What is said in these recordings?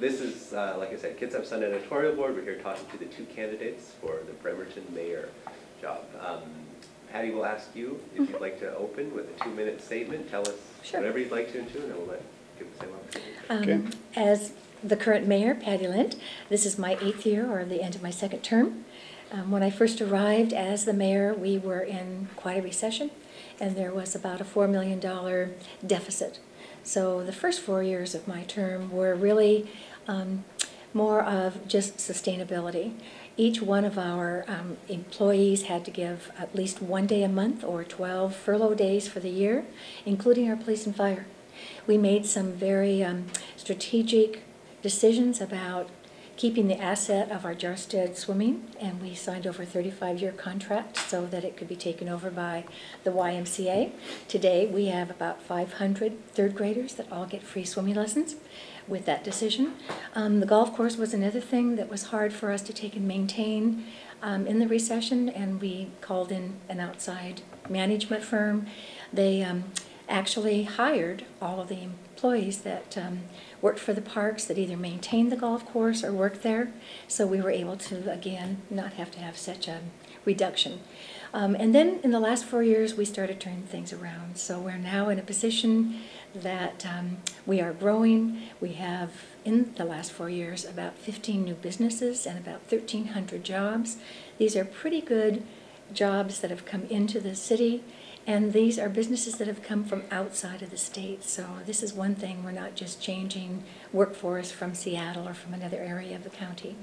this is, like I said, Kitsap Sun editorial board. We're here talking to the two candidates for the Bremerton mayor job. Patty will ask you if you'd like to open with a 2-minute statement. Tell us whatever you'd like to, and then we'll give the same opportunity. As the current mayor, Patty Lent, this is my 8th year, or the end of my 2nd term. When I first arrived as the mayor, we were in quite a recession, and there was about a $4 million deficit. So the first 4 years of my term were really more of just sustainability. Each one of our employees had to give at least 1 day a month or 12 furlough days for the year, including our police and fire. We made some very strategic decisions about keeping the asset of our Jarstead swimming, and we signed over a 35-year contract so that it could be taken over by the YMCA. Today we have about 500 third graders that all get free swimming lessons with that decision. The golf course was another thing that was hard for us to take and maintain in the recession, and we called in an outside management firm. They actually hired all of the employees that worked for the parks that either maintained the golf course or worked there, so we were able to, again, not have to have such a reduction. And then in the last 4 years, we started turning things around. So we're now in a position that we are growing. We have, in the last 4 years, about 15 new businesses and about 1,300 jobs. These are pretty good jobs that have come into the city, and these are businesses that have come from outside of the state. So this is one thing, we're not just changing workforce from Seattle or from another area of the county.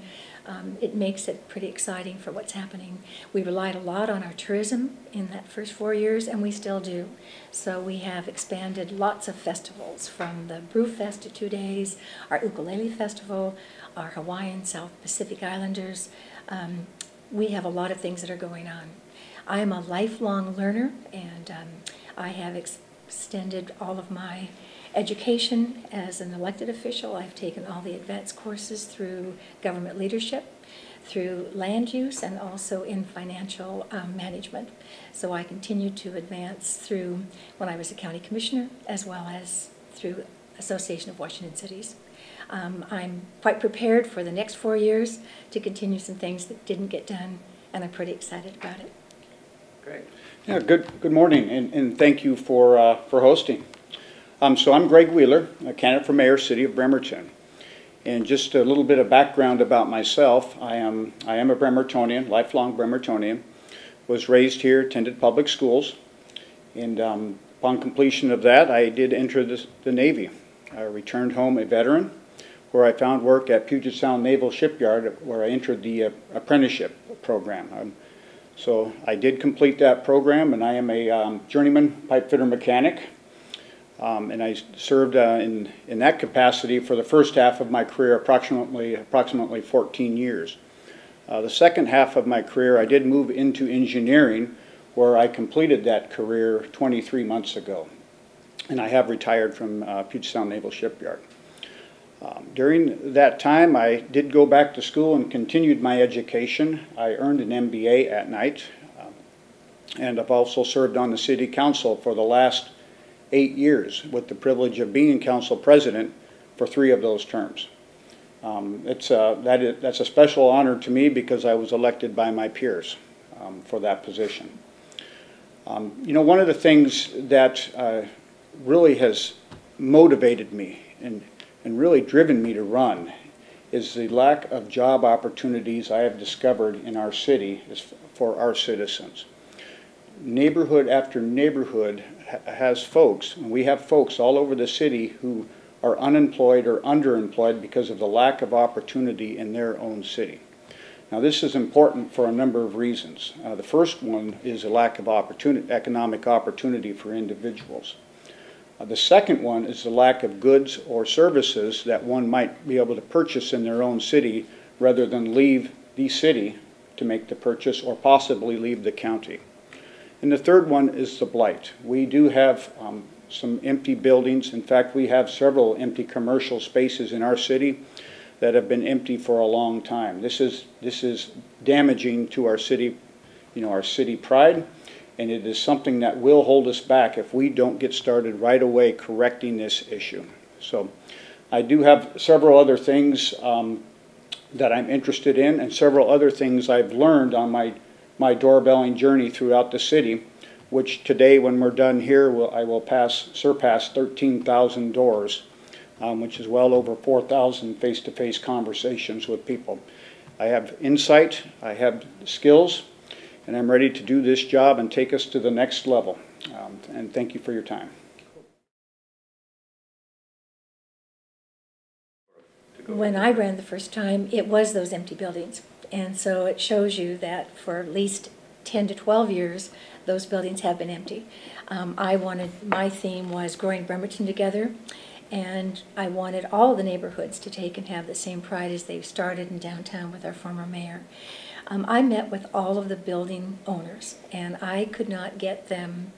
It makes it pretty exciting for what's happening. We relied a lot on our tourism in that first 4 years, and we still do. So we have expanded lots of festivals, from the Brew Fest to 2 days, our Ukulele Festival, our Hawaiian South Pacific Islanders. We have a lot of things that are going on. I am a lifelong learner, and I have extended all of my education as an elected official. I've taken all the advanced courses through government leadership, through land use, and also in financial management. So I continued to advance through when I was a county commissioner, as well as through Association of Washington Cities. I'm quite prepared for the next 4 years to continue some things that didn't get done, and I'm pretty excited about it. Great. Yeah, good morning, and thank you for hosting. So I'm Greg Wheeler, a candidate for mayor, city of Bremerton. And just a little bit of background about myself. I am a Bremertonian, lifelong Bremertonian. Was raised here, attended public schools, and upon completion of that, I did enter the Navy. I returned home a veteran, where I found work at Puget Sound Naval Shipyard, where I entered the apprenticeship program. So I did complete that program, and I am a journeyman pipe fitter mechanic. And I served in that capacity for the first half of my career, approximately 14 years. The second half of my career, I did move into engineering, where I completed that career 23 months ago. And I have retired from Puget Sound Naval Shipyard. During that time, I did go back to school and continued my education. I earned an MBA at night, and I've also served on the city council for the last 8 years, with the privilege of being council president for 3 of those terms. That's a special honor to me because I was elected by my peers for that position. You know, one of the things that really has motivated me and really driven me to run is the lack of job opportunities I have discovered in our city for our citizens. Neighborhood after neighborhood has folks, and we have folks all over the city who are unemployed or underemployed because of the lack of opportunity in their own city. Now, this is important for a number of reasons. The first one is a lack of economic opportunity for individuals. The second one is the lack of goods or services that one might be able to purchase in their own city rather than leave the city to make the purchase, or possibly leave the county. And the third one is the blight. We do have some empty buildings. In fact, we have several empty commercial spaces in our city that have been empty for a long time. This is damaging to our city, you know, our city pride. And it is something that will hold us back if we don't get started right away correcting this issue. So I do have several other things that I'm interested in, and several other things I've learned on my doorbelling journey throughout the city, which today, when we're done here, I will surpass 13,000 doors, which is well over 4,000 face-to-face conversations with people. I have insight, I have skills, and I'm ready to do this job and take us to the next level. And thank you for your time. When I ran the first time, it was those empty buildings. And so it shows you that for at least 10 to 12 years, those buildings have been empty. My theme was growing Bremerton together, and I wanted all the neighborhoods to take and have the same pride as they've started in downtown with our former mayor. I met with all of the building owners, and I could not get them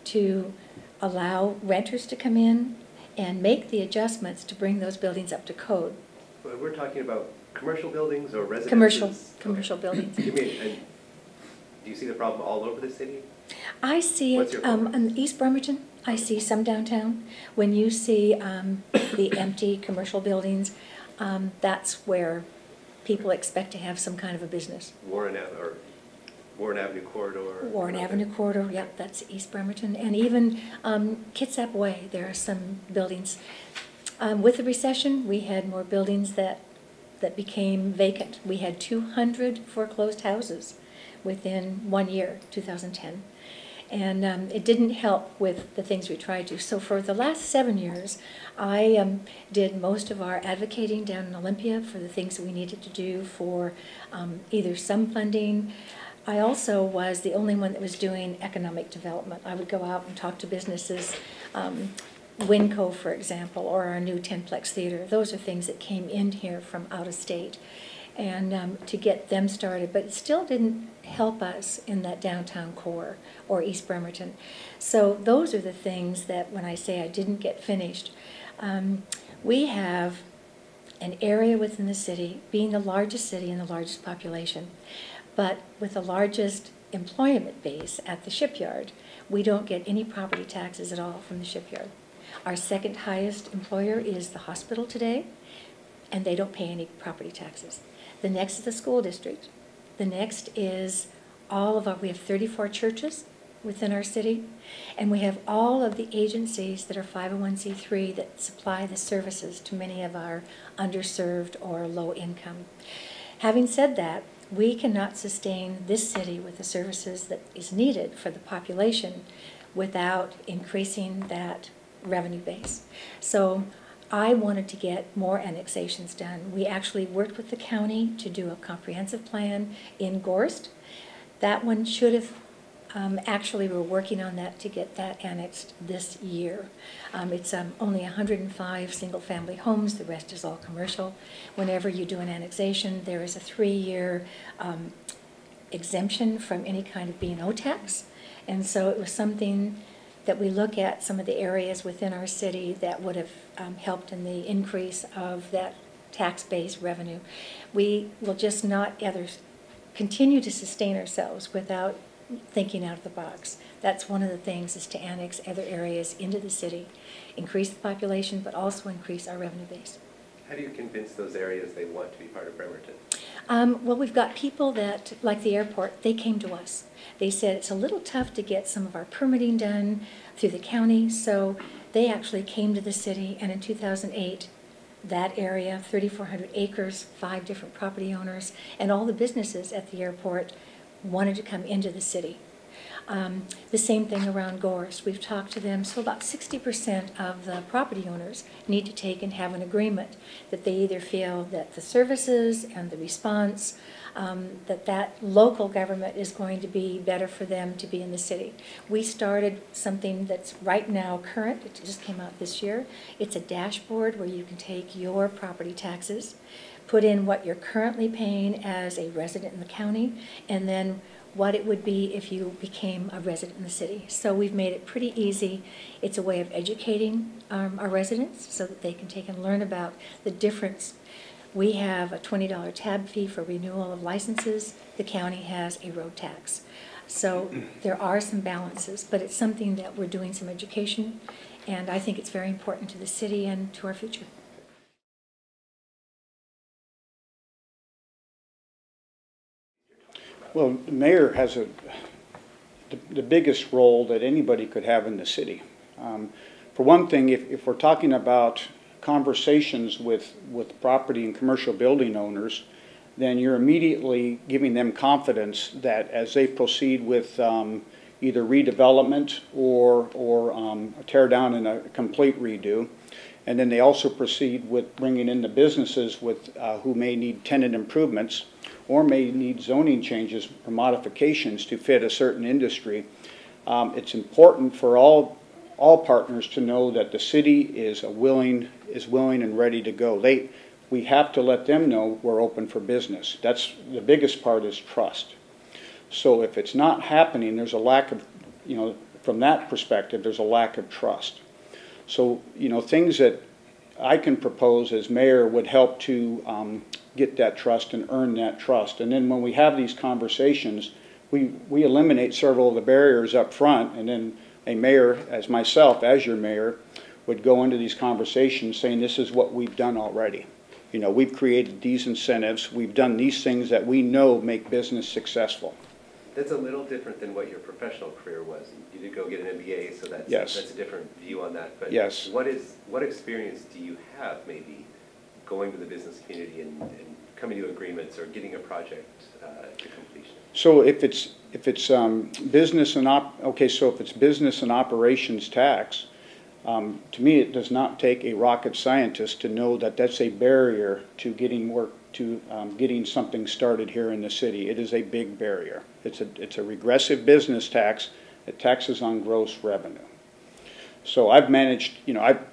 to allow renters to come in and make the adjustments to bring those buildings up to code. But we're talking about commercial buildings or residences? Commercial buildings. You mean, and do you see the problem all over the city? I see What's it your focus? in East Bremerton. I see some downtown. When you see the empty commercial buildings, that's where people expect to have some kind of a business. Warren Avenue corridor. Warren Avenue corridor, yep, that's East Bremerton. And even Kitsap Way, there are some buildings. With the recession, we had more buildings that became vacant. We had 200 foreclosed houses within 1 year, 2010. And it didn't help with the things we tried to. So for the last 7 years, I did most of our advocating down in Olympia for the things that we needed to do for either some funding. I also was the only one that was doing economic development. I would go out and talk to businesses, Winco, for example, or our new 10-plex theater. Those are things that came in here from out of state, and to get them started. But it still didn't help us in that downtown core or East Bremerton. So those are the things that when I say I didn't get finished, we have an area within the city, being the largest city and the largest population, but with the largest employment base at the shipyard, we don't get any property taxes at all from the shipyard. Our second highest employer is the hospital today, and they don't pay any property taxes. The next is the school district. The next is we have 34 churches within our city, and we have all of the agencies that are 501c3 that supply the services to many of our underserved or low income. Having said that, we cannot sustain this city with the services that is needed for the population without increasing that revenue base. So I wanted to get more annexations done. We actually worked with the county to do a comprehensive plan in Gorst. That one should have, actually we're working on that to get that annexed this year. It's only 105 single-family homes, the rest is all commercial. Whenever you do an annexation, there is a 3-year exemption from any kind of B&O tax. And so it was something that we look at some of the areas within our city that would have helped in the increase of that tax-based revenue. We will just not continue to sustain ourselves without thinking out of the box. That's one of the things, is to annex other areas into the city, increase the population, but also increase our revenue base. How do you convince those areas they want to be part of Bremerton? Well, we've got people that, like the airport, they came to us. They said it's a little tough to get some of our permitting done through the county, so they actually came to the city, and in 2008, that area, 3,400 acres, 5 different property owners, and all the businesses at the airport wanted to come into the city. The same thing around Gorst. We've talked to them, so about 60% of the property owners need to take and have an agreement that they either feel that the services and the response, that local government is going to be better for them to be in the city. We started something that's right now current. It just came out this year. It's a dashboard where you can take your property taxes, put in what you're currently paying as a resident in the county, and then what it would be if you became a resident in the city. So we've made it pretty easy. It's a way of educating our residents so that they can take and learn about the difference. We have a $20 tab fee for renewal of licenses. The county has a road tax. So there are some balances, but it's something that we're doing some education, and I think it's very important to the city and to our future. Well, the mayor has the biggest role that anybody could have in the city. For one thing, if we're talking about conversations with property and commercial building owners, then you're immediately giving them confidence that as they proceed with either redevelopment or a tear down and a complete redo, and then they also proceed with bringing in the businesses with who may need tenant improvements or may need zoning changes or modifications to fit a certain industry. It's important for all partners to know that the city is willing and ready to go. We have to let them know we're open for business. That's the biggest part, is trust. So if it's not happening, there's a lack of, from that perspective, there's a lack of trust. So, things that I can propose as mayor would help to get that trust and earn that trust. And then when we have these conversations, we eliminate several of the barriers up front, and then a mayor, as myself, as your mayor, would go into these conversations saying, this is what we've done already. We've created these incentives, we've done these things that we know make business successful. That's a little different than what your professional career was. You did go get an MBA, so that's, yes. That's a different view on that. But yes. What experience do you have, maybe, going to the business community and coming to agreements or getting a project to completion? So if it's business and operations tax, to me it does not take a rocket scientist to know that that's a barrier to getting something started here in the city. It is a big barrier. It's a regressive business tax. It taxes on gross revenue. So I've managed,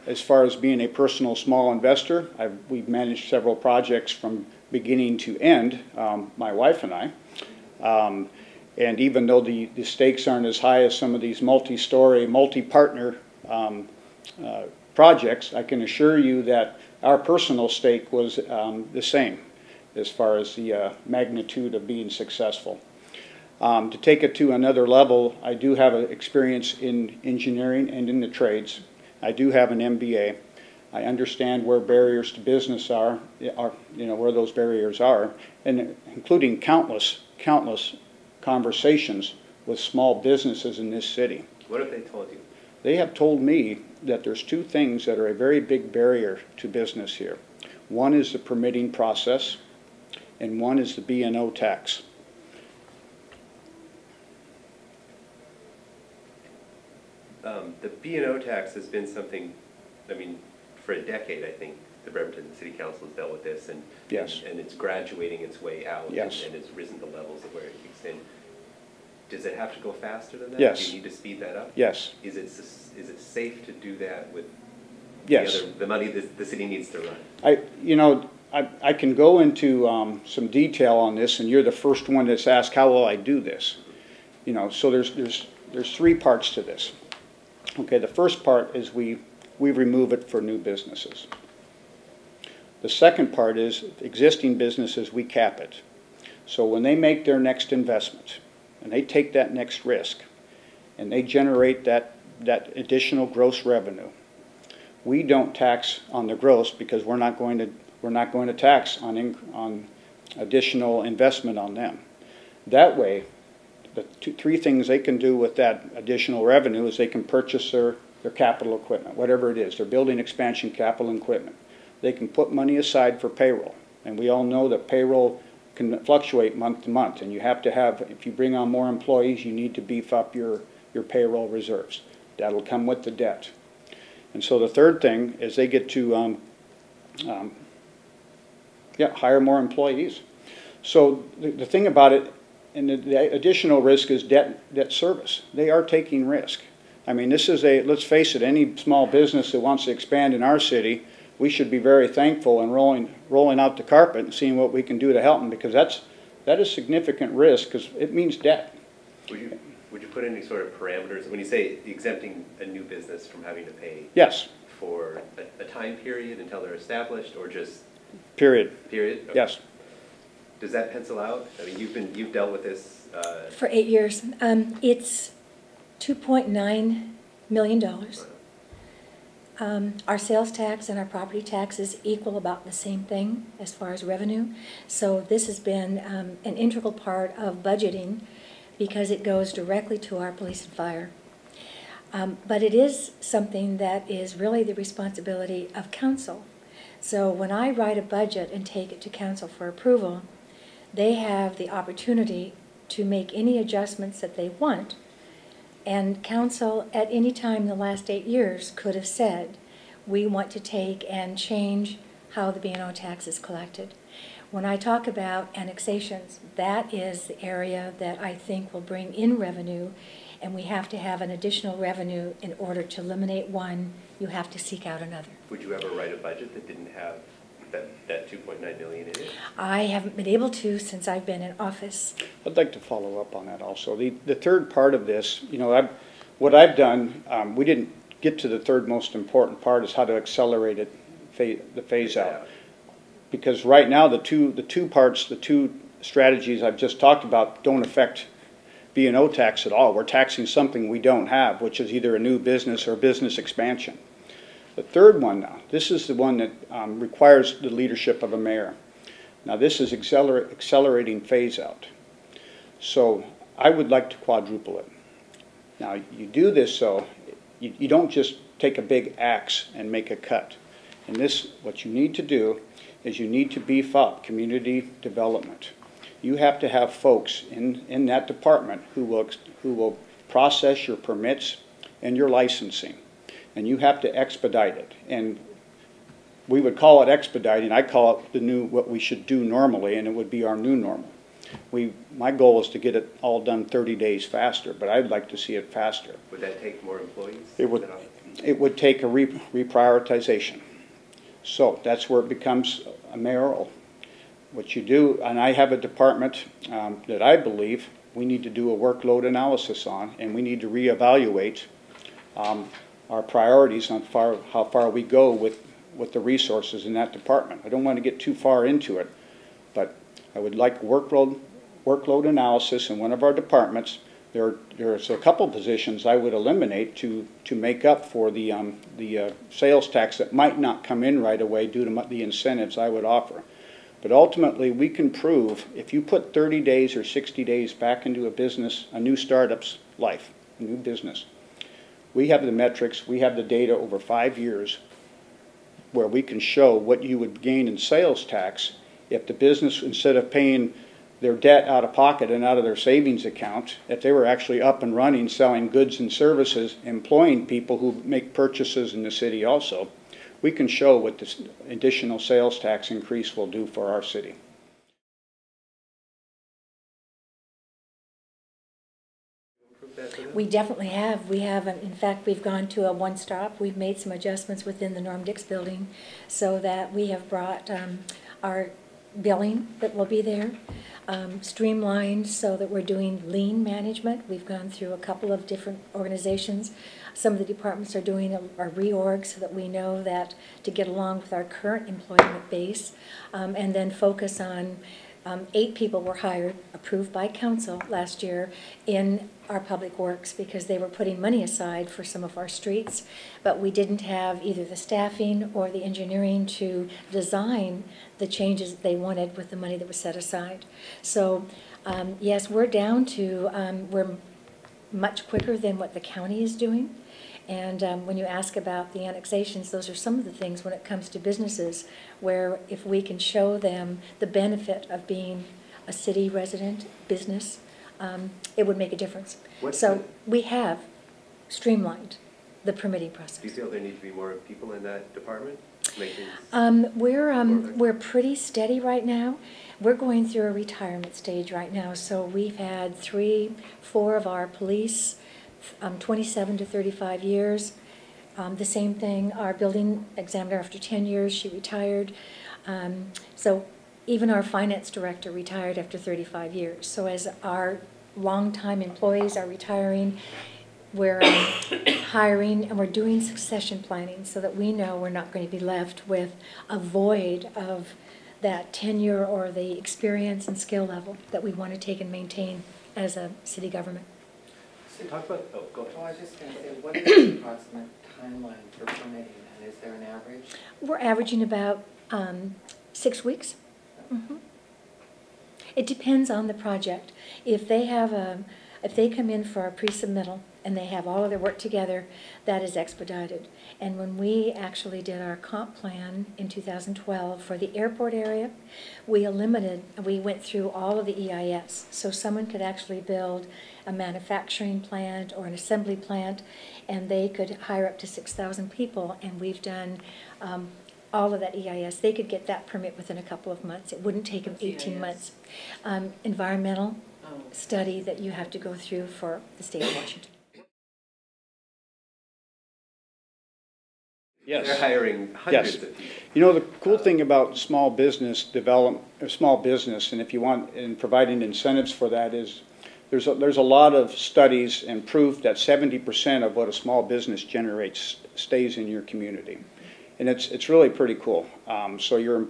as far as being a personal small investor, we've managed several projects from beginning to end, my wife and I. And even though the stakes aren't as high as some of these multi-story, multi-partner projects, I can assure you that our personal stake was the same as far as the magnitude of being successful. To take it to another level, I do have experience in engineering and in the trades. I do have an MBA. I understand where barriers to business are, where those barriers are, and including countless conversations with small businesses in this city. What have they told you? They have told me that there's two things that are a very big barrier to business here. One is the permitting process, and one is the B&O tax. The B&O tax has been something, for a decade, I think, the Bremerton City Council has dealt with this, and yes. and it's graduating its way out, yes. and it's risen to levels of where it kicks in. Does it have to go faster than that? Yes. Do you need to speed that up? Yes. Is it safe to do that with yes. the money the city needs to run? I can go into some detail on this, and you're the first one that's asked, how will I do this? So there's three parts to this. Okay, the first part is we remove it for new businesses. The second part is existing businesses, we cap it. So when they make their next investment and they take that next risk and they generate that additional gross revenue, we don't tax on the gross because we're not going to tax on additional investment on them. That way, the three things they can do with that additional revenue is they can purchase their capital equipment, whatever it is, their building expansion capital equipment. They can put money aside for payroll, and we all know that payroll can fluctuate month to month, and you have to have, if you bring on more employees, you need to beef up your payroll reserves. That'll come with the debt. And so the third thing is they get to hire more employees. So the thing about it, and the additional risk is debt service. They are taking risk. This is let's face it, any small business that wants to expand in our city, we should be very thankful and rolling out the carpet and seeing what we can do to help them, because that is significant risk, because it means debt. Would you put any sort of parameters when you say exempting a new business from having to pay? Yes. For a time period until they're established, or just period? Period. Okay. Yes. Does that pencil out? You've dealt with this for 8 years. It's $2.9 million. Our sales tax and our property taxes equal about the same thing as far as revenue. So this has been an integral part of budgeting because it goes directly to our police and fire. But it is something that is really the responsibility of council. So when I write a budget and take it to council for approval, they have the opportunity to make any adjustments that they want. And council, at any time in the last 8 years, could have said, we want to take and change how the B&O tax is collected. When I talk about annexations, that is the area that I think will bring in revenue, and we have to have an additional revenue in order to eliminate one. You have to seek out another. Would you ever write a budget that didn't have that 2.9 million in it? I haven't been able to since I've been in office. I'd like to follow up on that also. The third part of this, you know, what I've done, we didn't get to the third most important part, is how to accelerate it, the phase out. Because right now the two strategies I've just talked about don't affect B&O tax at all. We're taxing something we don't have, which is either a new business or business expansion. The third one now, this is the one that requires the leadership of a mayor. Now this is accelerating phase out. So I would like to quadruple it. Now you do this so you don't just take a big axe and make a cut. And this, what you need to do is you need to beef up community development. You have to have folks in that department who will process your permits and your licensing. And you have to expedite it. And we would call it expediting. I call it what we should do normally, and it would be our new normal. My goal is to get it all done 30 days faster, but I'd like to see it faster. Would that take more employees? It would take a reprioritization. So that's where it becomes a mayoral. What you do, and I have a department that I believe we need to do a workload analysis on, and we need to reevaluate our priorities on how far we go with the resources in that department. I don't want to get too far into it, but I would like workload analysis in one of our departments. There's a couple positions I would eliminate to make up for the sales tax that might not come in right away due to the incentives I would offer. But ultimately, we can prove if you put 30 days or 60 days back into a business, a new startup's life, a new business, we have the metrics, we have the data over 5 years where we can show what you would gain in sales tax if the business, instead of paying their debt out of pocket and out of their savings account, if they were actually up and running, selling goods and services, employing people who make purchases in the city also, we can show what this additional sales tax increase will do for our city. We definitely have. We have, in fact, we've gone to a one-stop. We've made some adjustments within the Norm Dix building so that we have brought our billing that will be there, streamlined so that we're doing lean management. We've gone through a couple of different organizations. Some of the departments are doing a reorg so that we know that to get along with our current employment base, and then focus on 8 people were hired, approved by council last year in our public works because they were putting money aside for some of our streets, but we didn't have either the staffing or the engineering to design the changes they wanted with the money that was set aside. So yes, we're down to, we're much quicker than what the county is doing. And when you ask about the annexations, those are some of the things when it comes to businesses where if we can show them the benefit of being a city resident business, it would make a difference. So we have streamlined the permitting process. Do you feel there need to be more people in that department? We're pretty steady right now. We're going through a retirement stage right now. So we've had 3, 4 of our police, 27 to 35 years. The same thing, our building examiner after 10 years, she retired. So even our finance director retired after 35 years. So as our longtime employees are retiring, we're hiring and we're doing succession planning so that we know we're not going to be left with a void of that tenure or the experience and skill level that we want to take and maintain as a city government. So talk about, go ahead. Oh, I was just going to say, what is the approximate timeline for permitting? And is there an average? We're averaging about 6 weeks. It depends on the project. If they have if they come in for a pre-submittal and they have all of their work together, that is expedited. And when we actually did our comp plan in 2012 for the airport area, we went through all of the EIS. So someone could actually build a manufacturing plant or an assembly plant, and they could hire up to 6,000 people, and we've done all of that EIS. They could get that permit within a couple of months. It wouldn't take them 18 months. Environmental study that you have to go through for the state of Washington. Yes. They're hiring hundreds Yes. of people. You know, the cool thing about small business and if you want, in providing incentives for that is, there's a lot of studies and proof that 70% of what a small business generates stays in your community. And it's really pretty cool. So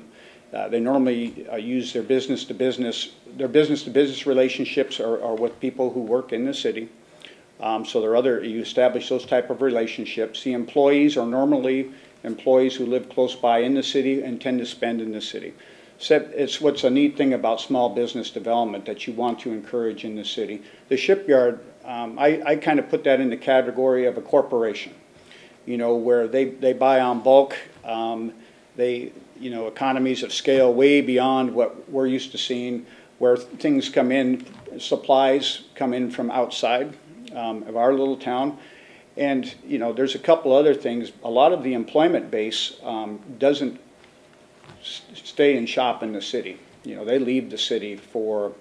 they normally use their business-to-business relationships are with people who work in the city. So you establish those type of relationships. The employees are normally employees who live close by in the city and tend to spend in the city. So it's what's a neat thing about small business development that you want to encourage in the city. The shipyard, I kind of put that in the category of a corporation. You know, where they buy on bulk, economies of scale way beyond what we're used to seeing, where things come in, supplies come in from outside of our little town. And, you know, there's a couple other things. A lot of the employment base doesn't stay and shop in the city. You know, they leave the city for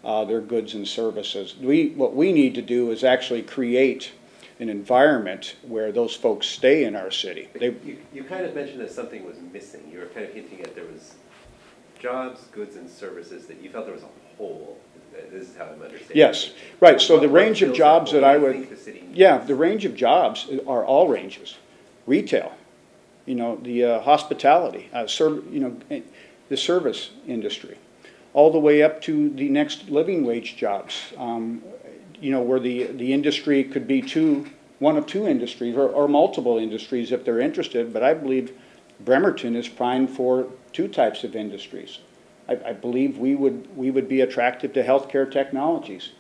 their goods and services. What we need to do is actually create an environment where those folks stay in our city. You kind of mentioned that something was missing. You were kind of hinting at there was jobs, goods, and services that you felt there was a hole. This is how I'm understanding. Yes, it. right. So the range of jobs that I would, yeah, the range of jobs are all ranges. Retail, you know, the hospitality, the service industry, all the way up to the next living wage jobs. You know, where the industry could be one of two industries or multiple industries if they're interested. But I believe Bremerton is primed for two types of industries. I believe we would be attractive to healthcare technologies.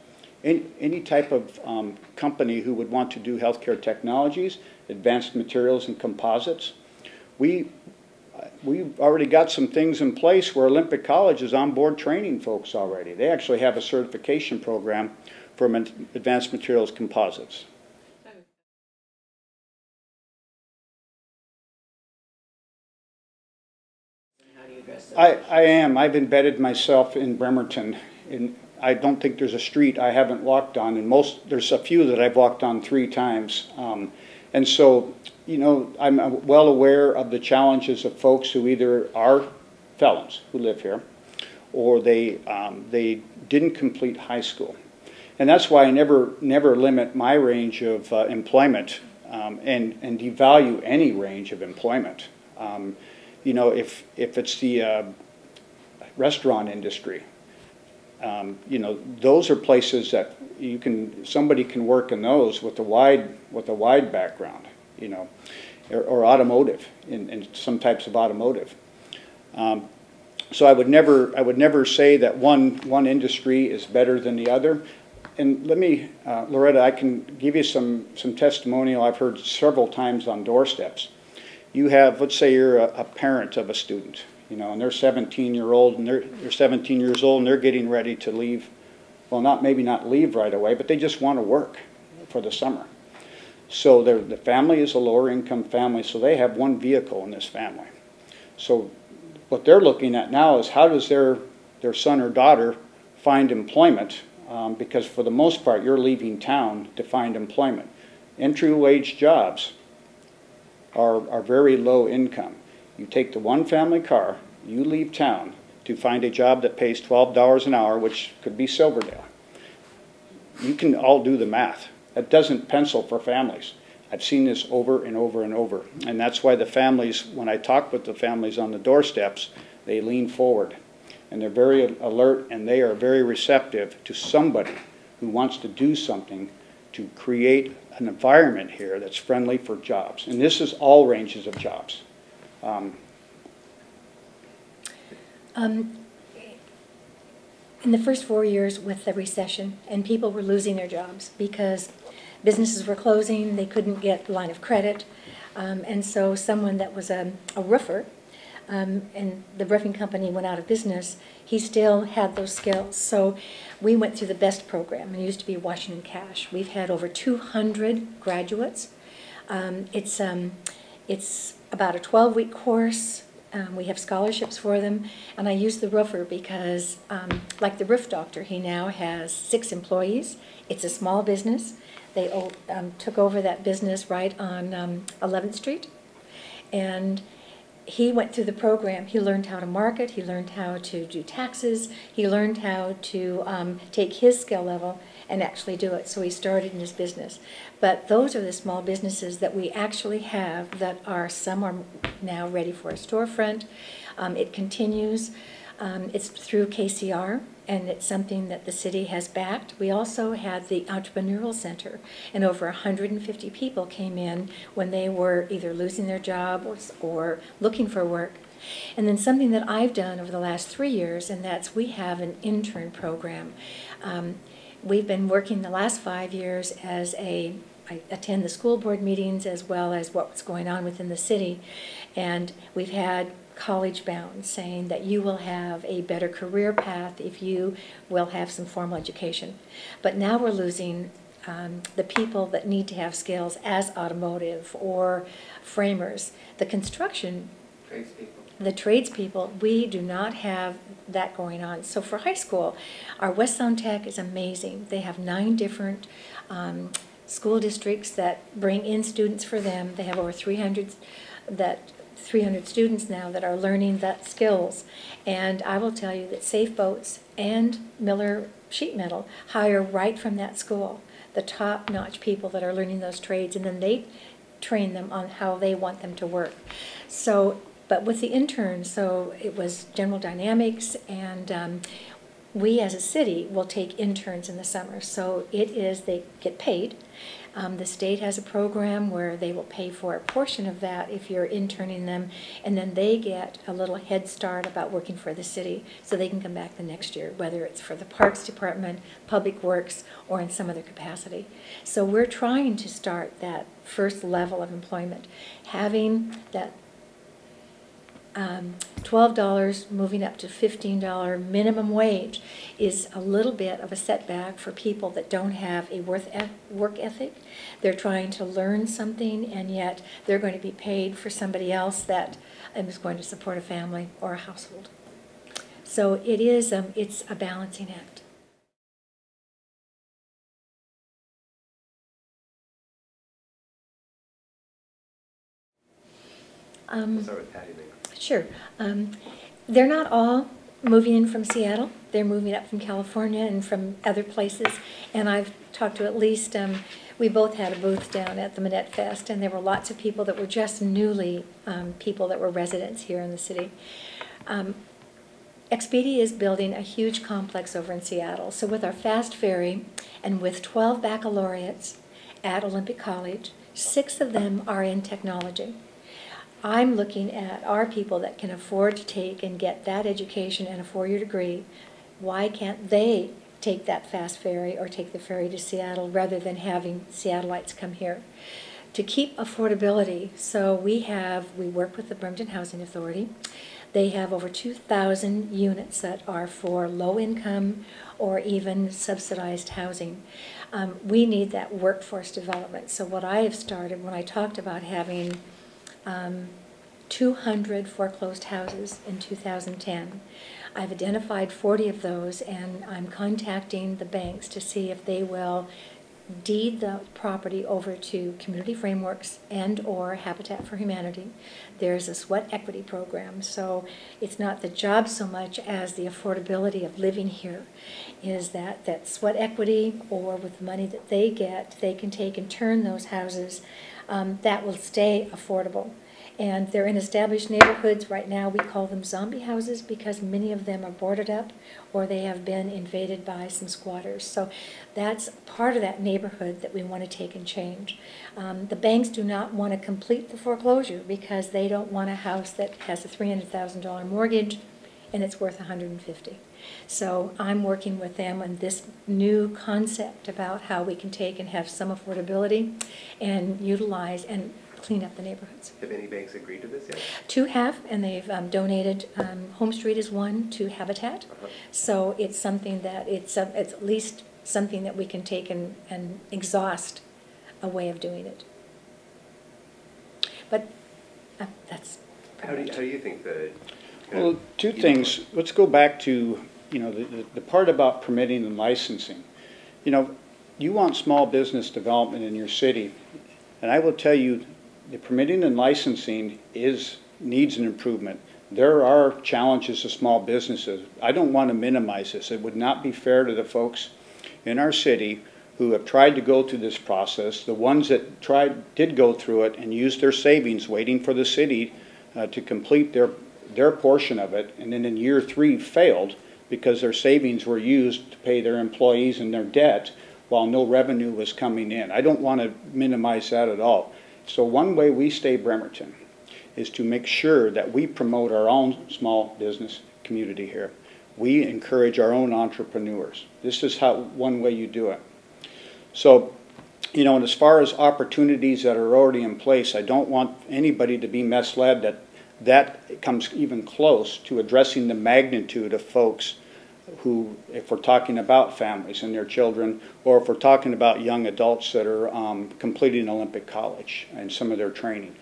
Any type of company who would want to do healthcare technologies, advanced materials and composites. We've already got some things in place where Olympic College is on board training folks already. They actually have a certification program for advanced materials composites. How do you address those? I am. I've embedded myself in Bremerton. I don't think there's a street I haven't walked on, and there's a few that I've walked on 3 times. And so, you know, I'm well aware of the challenges of folks who either are felons who live here, or they didn't complete high school. And that's why I never limit my range of employment and devalue any range of employment. You know, if it's the restaurant industry, you know, those are places that somebody can work in those with a wide background, you know, or automotive in some types of automotive. So I would never say that one industry is better than the other. And let me, Loretta, I can give you some testimonial I've heard several times on doorsteps. You have, let's say you're a parent of a student, you know, and they're 17-year-old, and they're 17 years old, and they're getting ready to leave. Well, maybe not leave right away, but they just want to work for the summer. So the family is a lower income family, so they have one vehicle in this family. So what they're looking at now is how does their son or daughter find employment, because for the most part you're leaving town to find employment. Entry wage jobs are very low income. You take the one family car, you leave town to find a job that pays $12 an hour, which could be Silverdale. You can all do the math. That doesn't pencil for families. I've seen this over and over and over. And that's why the families, when I talk with the families on the doorsteps, they lean forward. And they're very alert, and they are very receptive to somebody who wants to do something to create an environment here that's friendly for jobs. And this is all ranges of jobs. In the first 4 years with the recession, and people were losing their jobs because businesses were closing, they couldn't get line of credit, and so someone that was a roofer, and the roofing company went out of business, he still had those skills. So we went through the BEST program. It used to be Washington Cash. We've had over 200 graduates. It's about a 12-week course. We have scholarships for them, and I use the roofer because, like the roof doctor, he now has 6 employees. It's a small business. They took over that business right on 11th Street, and he went through the program. He learned how to market. He learned how to do taxes. He learned how to take his skill level and actually do it. So he started in his business. But those are the small businesses that we actually have that are, some are now ready for a storefront. It continues. It's through KCR, and it's something that the city has backed. We also had the Entrepreneurial Center, and over 150 people came in when they were either losing their job or looking for work. And then something that I've done over the last 3 years, and that's we have an intern program. We've been working the last 5 years I attend the school board meetings as well as what's going on within the city, and we've had college bound saying that you will have a better career path if you will have some formal education. But now we're losing the people that need to have skills as automotive or framers. The construction, the tradespeople, we do not have that going on. So for high school, our West Sound Tech is amazing. They have 9 different school districts that bring in students for them. They have over 300 students now that are learning that skills. And I will tell you that Safe Boats and Miller Sheet Metal hire right from that school the top-notch people that are learning those trades, and then they train them on how they want them to work. So, but with the interns, so it was General Dynamics, and we as a city will take interns in the summer. So it is, they get paid. The state has a program where they will pay for a portion of that if you're interning them, and then they get a little head start about working for the city so they can come back the next year, whether it's for the Parks Department, Public Works, or in some other capacity. So we're trying to start that first level of employment. Having that $12 moving up to $15 minimum wage is a little bit of a setback for people that don't have a work ethic. They're trying to learn something, and yet they're going to be paid for somebody else that is going to support a family or a household. So it is, it's a balancing act. We'll start with Patty Lent. Sure. They're not all moving in from Seattle. They're moving up from California and from other places. And I've talked to at least, we both had a booth down at the Manette Fest, and there were lots of people that were just newly people that were residents here in the city. Expediting is building a huge complex over in Seattle. So with our fast ferry and with 12 baccalaureates at Olympic College, 6 of them are in technology. I'm looking at our people that can afford to take and get that education and a 4-year degree. Why can't they take that fast ferry or take the ferry to Seattle rather than having Seattleites come here? To keep affordability, so we work with the Bremerton Housing Authority. They have over 2,000 units that are for low income or even subsidized housing. We need that workforce development. So what I have started when I talked about having 200 foreclosed houses in 2010. I've identified 40 of those, and I'm contacting the banks to see if they will deed the property over to Community Frameworks and or Habitat for Humanity. There's a sweat equity program, so it's not the job so much as the affordability of living here. Is that sweat equity, or with the money that they get, they can take and turn those houses that will stay affordable. And they're in established neighborhoods. Right now we call them zombie houses because many of them are boarded up or they have been invaded by some squatters. So that's part of that neighborhood that we want to take and change. The banks do not want to complete the foreclosure because they don't want a house that has a $300,000 mortgage and it's worth $150,000. So I'm working with them on this new concept about how we can take and have some affordability and utilize and clean up the neighborhoods. Have any banks agreed to this yet? Two have, and they've donated. Home Street is one to Habitat. So it's something that it's at least something that we can take and exhaust a way of doing it. But that's How do you think the... Well, two things. Let's go back to, the part about permitting and licensing. You want small business development in your city, and I will tell you, the permitting and licensing needs an improvement. There are challenges to small businesses. I don't want to minimize this. It would not be fair to the folks in our city who have tried to go through this process. The ones that did go through it and used their savings waiting for the city to complete their portion of it, and then in year 3 failed because their savings were used to pay their employees and their debt while no revenue was coming in. I don't want to minimize that at all. So one way we stay Bremerton is to make sure that we promote our own small business community here. We encourage our own entrepreneurs. This is one way you do it. So, and as far as opportunities that are already in place, I don't want anybody to be misled that comes even close to addressing the magnitude of folks who, if we're talking about families and their children, or if we're talking about young adults that are completing Olympic College and some of their training.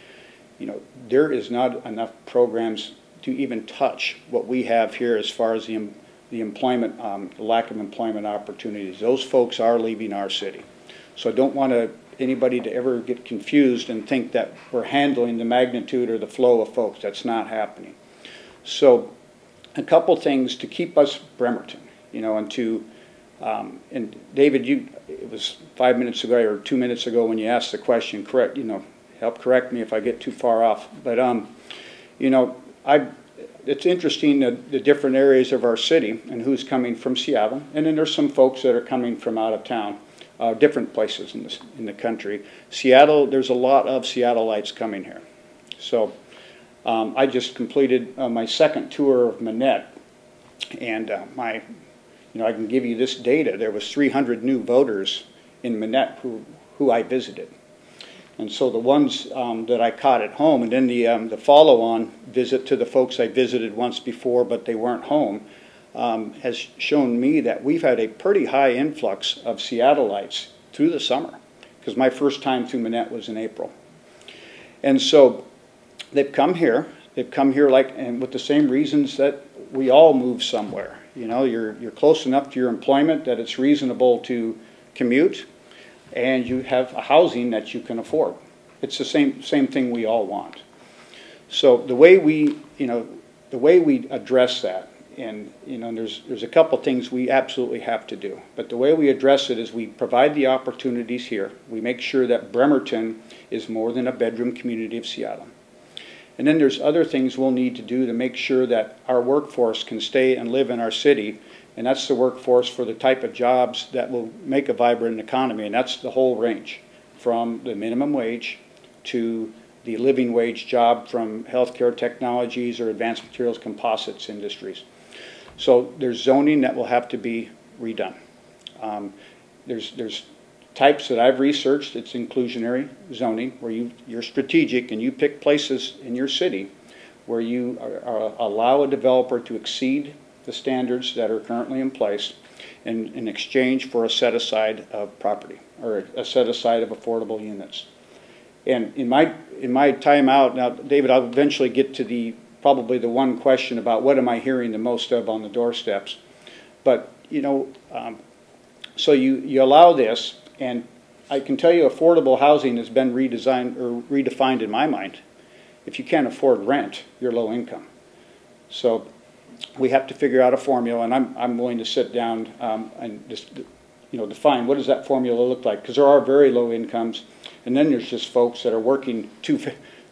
There is not enough programs to even touch what we have here as far as the employment, the lack of employment opportunities. Those folks are leaving our city. So I don't want anybody to ever get confused and think that we're handling the magnitude or the flow of folks. That's not happening. So a couple things to keep us Bremerton, and David, it was 5 minutes ago or 2 minutes ago when you asked the question, help correct me if I get too far off. But, it's interesting the different areas of our city and who's coming from Seattle. And then there's some folks that are coming from out of town, different places in the country. Seattle, there's a lot of Seattleites coming here. So I just completed my second tour of Manette. And I can give you this data. There was 300 new voters in Manette who I visited. And so the ones that I caught at home, and then the follow-on visit to the folks I visited once before but they weren't home, has shown me that we've had a pretty high influx of Seattleites through the summer, because my first time through Manette was in April. And so they've come here and with the same reasons that we all move somewhere. You're close enough to your employment that it's reasonable to commute, and you have a housing that you can afford. It's the same thing we all want. So the way we address that, and there's a couple things we absolutely have to do. But the way we address it is we provide the opportunities here. We make sure that Bremerton is more than a bedroom community of Seattle. And then there's other things we'll need to do to make sure that our workforce can stay and live in our city. And that's the workforce for the type of jobs that will make a vibrant economy. And that's the whole range, from the minimum wage to the living wage job, from healthcare technologies or advanced materials composites industries. So there's zoning that will have to be redone. There's types that I've researched. It's inclusionary zoning, where you're strategic and you pick places in your city where you allow a developer to exceed the standards that are currently in place in exchange for a set-aside of property, or a set-aside of affordable units. And in my time out, now, David, I'll eventually get to probably the one question about what am I hearing the most of on the doorsteps. But, so you allow this, and I can tell you affordable housing has been redesigned or redefined in my mind. If you can't afford rent, you're low income. So we have to figure out a formula, and I'm willing to sit down and just define what does that formula look like, because there are very low incomes, and then there's just folks that are working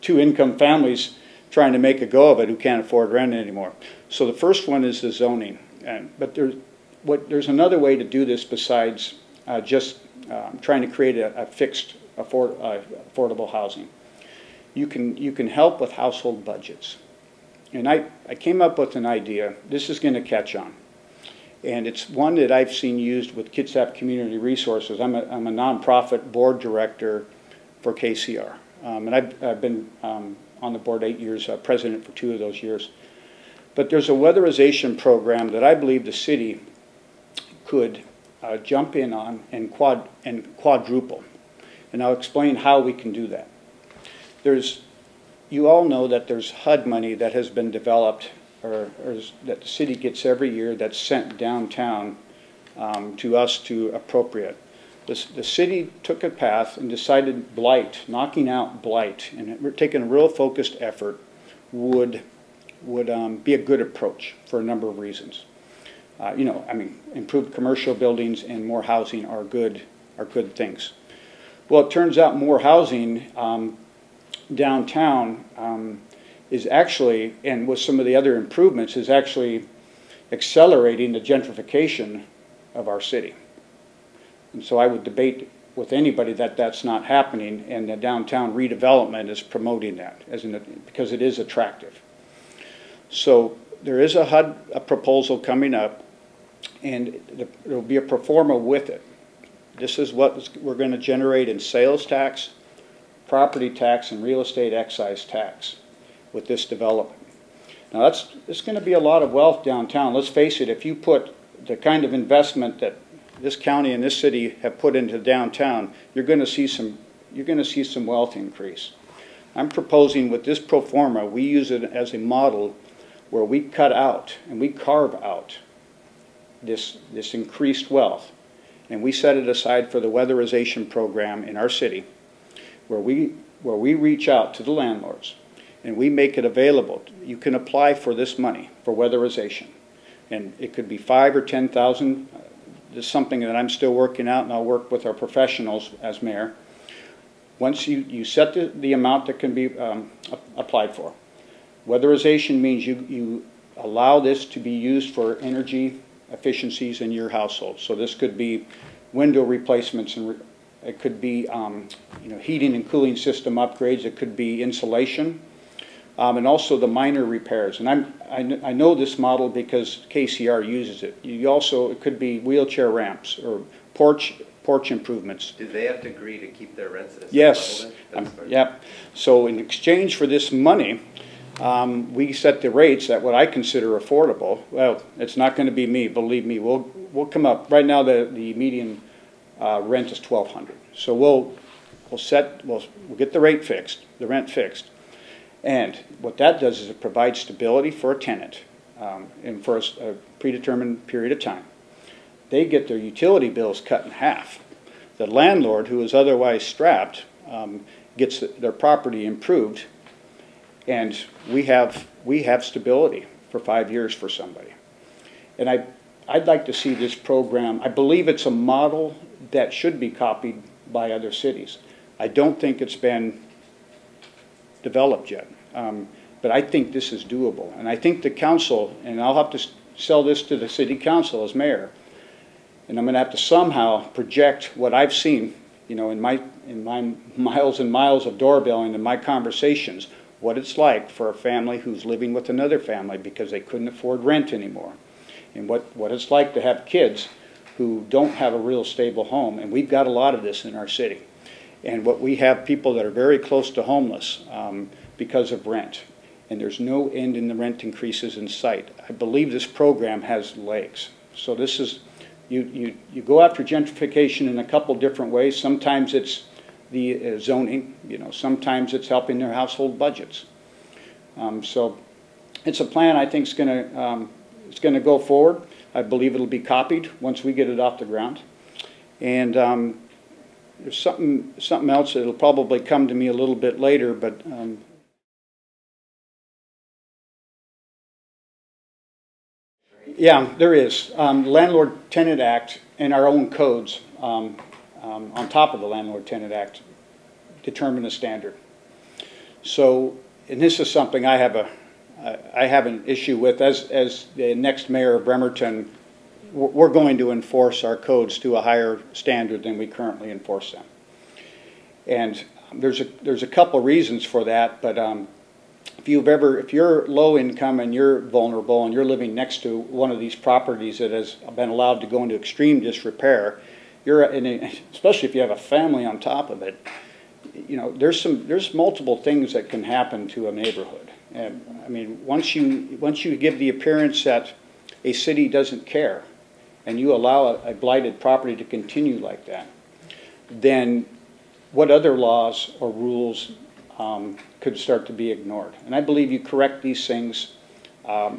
two-income families trying to make a go of it who can't afford rent anymore. So the first one is the zoning. But there's another way to do this besides just trying to create a fixed affordable housing. You can help with household budgets. And I came up with an idea. This is going to catch on. And it's one that I've seen used with Kitsap Community Resources. I'm a nonprofit board director for KCR. And I've been on the board 8 years, president for 2 of those years. But there's a weatherization program that I believe the city could jump in on and quadruple. And I'll explain how we can do that. You all know that there's HUD money that has been developed or that the city gets every year that's sent downtown to us to appropriate. The city took a path and decided blight, knocking out blight, and taking a real focused effort would be a good approach for a number of reasons. Improved commercial buildings and more housing are good things. Well, it turns out more housing downtown is actually, and with some of the other improvements, is actually accelerating the gentrification of our city. And so I would debate with anybody that that's not happening, and the downtown redevelopment is promoting that because it is attractive. So there is a HUD proposal coming up, and there will be a pro forma with it. This is what we're going to generate in sales tax, property tax, and real estate excise tax with this development. Now it's going to be a lot of wealth downtown. Let's face it, if you put the kind of investment that this county and this city have put into downtown, you're going to see some wealth increase. I'm proposing with this pro forma, we use it as a model where we cut out and we carve out this increased wealth, and we set it aside for the weatherization program in our city, where we reach out to the landlords and we make it available. You can apply for this money for weatherization, and it could be 5,000 or 10,000. This is something that I'm still working out, and I'll work with our professionals as mayor. Once you set the amount that can be applied for. Weatherization means you allow this to be used for energy efficiencies in your household. So this could be window replacements, and it could be heating and cooling system upgrades. It could be insulation, and also the minor repairs. And I know this model because KCR uses it. It could be wheelchair ramps or porch improvements. Do they have to agree to keep their rents at a yes. level then? Yep. So in exchange for this money, we set the rates at what I consider affordable. Well, it's not going to be me, believe me. We'll come up. Right now, the median rent is $1,200. So we'll get the rate fixed, the rent fixed, and what that does is it provides stability for a tenant, and for a predetermined period of time. They get their utility bills cut in half. The landlord, who is otherwise strapped, gets their property improved. And we have stability for 5 years for somebody. And I'd like to see this program. I believe it's a model that should be copied by other cities. I don't think it's been developed yet. But I think this is doable. And I think the council, and I'll have to sell this to the city council as mayor, and I'm going to have to somehow project what I've seen, in my miles and miles of doorbelling and my conversations, what it's like for a family who's living with another family because they couldn't afford rent anymore, and what it's like to have kids who don't have a real stable home. And we've got a lot of this in our city. And what we have people that are very close to homeless because of rent, and there's no end in the rent increases in sight. I believe this program has legs. So this is, you go after gentrification in a couple different ways. Sometimes it's the zoning, sometimes it's helping their household budgets. So it's a plan I think is going to go forward. I believe it'll be copied once we get it off the ground. And there's something else that'll probably come to me a little bit later, but yeah, there is. Landlord-Tenant Act and our own codes on top of the Landlord-Tenant Act determine a standard. So, and this is something I have an issue with. As the next mayor of Bremerton, we're going to enforce our codes to a higher standard than we currently enforce them. And there's a couple reasons for that, but if you're low income and you're vulnerable and you're living next to one of these properties that has been allowed to go into extreme disrepair, especially if you have a family on top of it, you know, there's multiple things that can happen to a neighborhood. And I mean, once you give the appearance that a city doesn't care, and you allow a blighted property to continue like that, then what other laws or rules could start to be ignored? And I believe you correct these things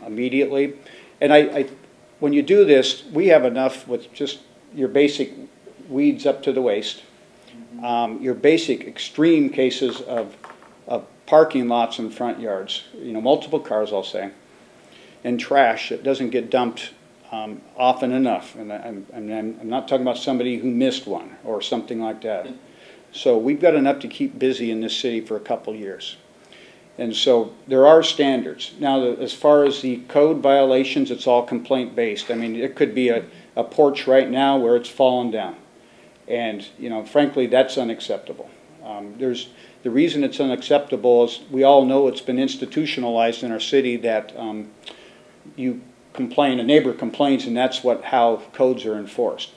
immediately. And when you do this, we have enough with just your basic weeds up to the waist, your basic extreme cases of parking lots and front yards, you know, multiple cars, I'll say, and trash that doesn't get dumped often enough. And I'm not talking about somebody who missed one or something like that. So we've got enough to keep busy in this city for a couple years. And so there are standards. Now, as far as the code violations, it's all complaint-based. I mean, it could be a porch right now where it's fallen down. And, you know, frankly, that's unacceptable. The reason it's unacceptable is we all know it's been institutionalized in our city that you complain, a neighbor complains, and that's how codes are enforced.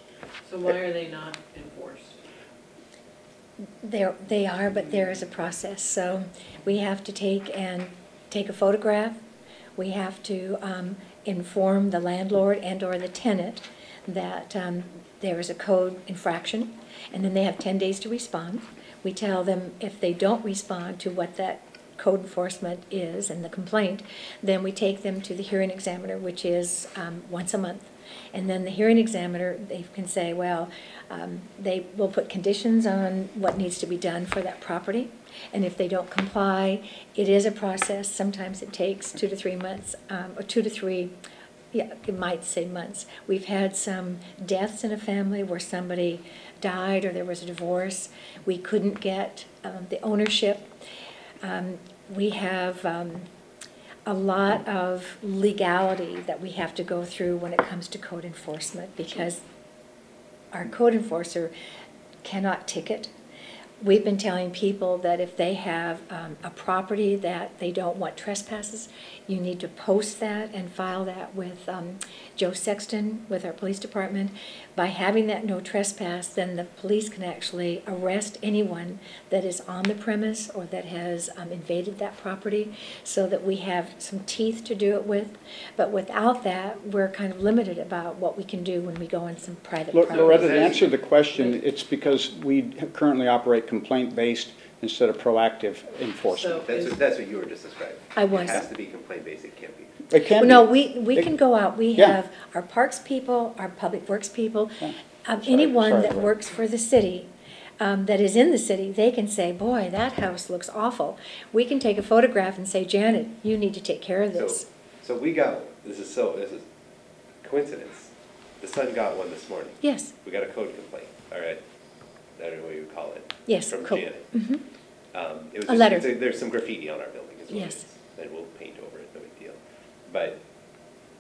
So why are they not enforced? They are, but there is a process. So we have to take a photograph. We have to inform the landlord and/or the tenant that there is a code infraction, and then they have 10 days to respond. We tell them if they don't respond to what that code enforcement is and the complaint, then we take them to the hearing examiner, which is once a month. And then the hearing examiner, they can say, well, they will put conditions on what needs to be done for that property. And if they don't comply, it is a process. Sometimes it takes 2 to 3 months, or 2 to 3, yeah, it might say months. We've had some deaths in a family where somebody died or there was a divorce. We couldn't get the ownership. We have a lot of legality that we have to go through when it comes to code enforcement, because our code enforcer cannot ticket. We've been telling people that if they have a property that they don't want trespasses, you need to post that and file that with Joe Sexton, with our police department. By having that no trespass, then the police can actually arrest anyone that is on the premise or that has invaded that property, so that we have some teeth to do it with. But without that, we're kind of limited about what we can do when we go on some private property. Loretta, to answer the question, it's because we currently operate complaint-based instead of proactive enforcement. So That's what you were just describing. I was. It has to be complaint-based, it can't be. It can No, be. we can go out. We Yeah. have our parks people, our public works people, Yeah. anyone Sorry, that Loretta. works for the city, that is in the city, they can say, boy, that house looks awful. We can take a photograph and say, Janet, you need to take care of this. So we got, this is coincidence. The Sun got one this morning. Yes, We got a code complaint, all right? I don't know what you would call it. yes. From cool. Janet. Mhm. It was A letter. There's some graffiti on our building is what Yes. it is. And we'll paint over it, no big deal. But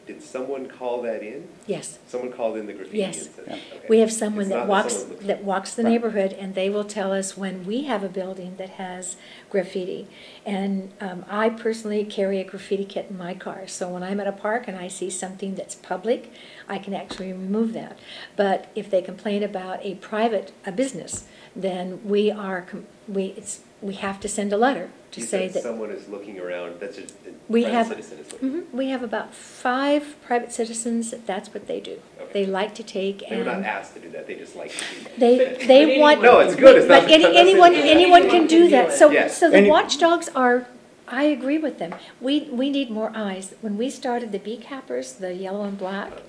did someone call that in? Yes. Someone called in the graffiti? Yes. And said, Yeah. okay. We have someone It's that not walks looks- the neighborhood, and they will tell us when we have a building that has graffiti. And I personally carry a graffiti kit in my car, so when I'm at a park and I see something that's public, I can actually remove that. But if they complain about a business, then we have to send a letter to You say said that. someone is looking around, that's just, a We private have, citizen is looking. we have about 5 private citizens, that's what they do. Okay. They like to take They were not and asked to do that, they just like to do that. they want. No, it's good. It's not- But that's it. anyone can do that. So, Yeah. so the Any- watchdogs are, I agree with them. We need more eyes. When we started the bee cappers, the yellow and black,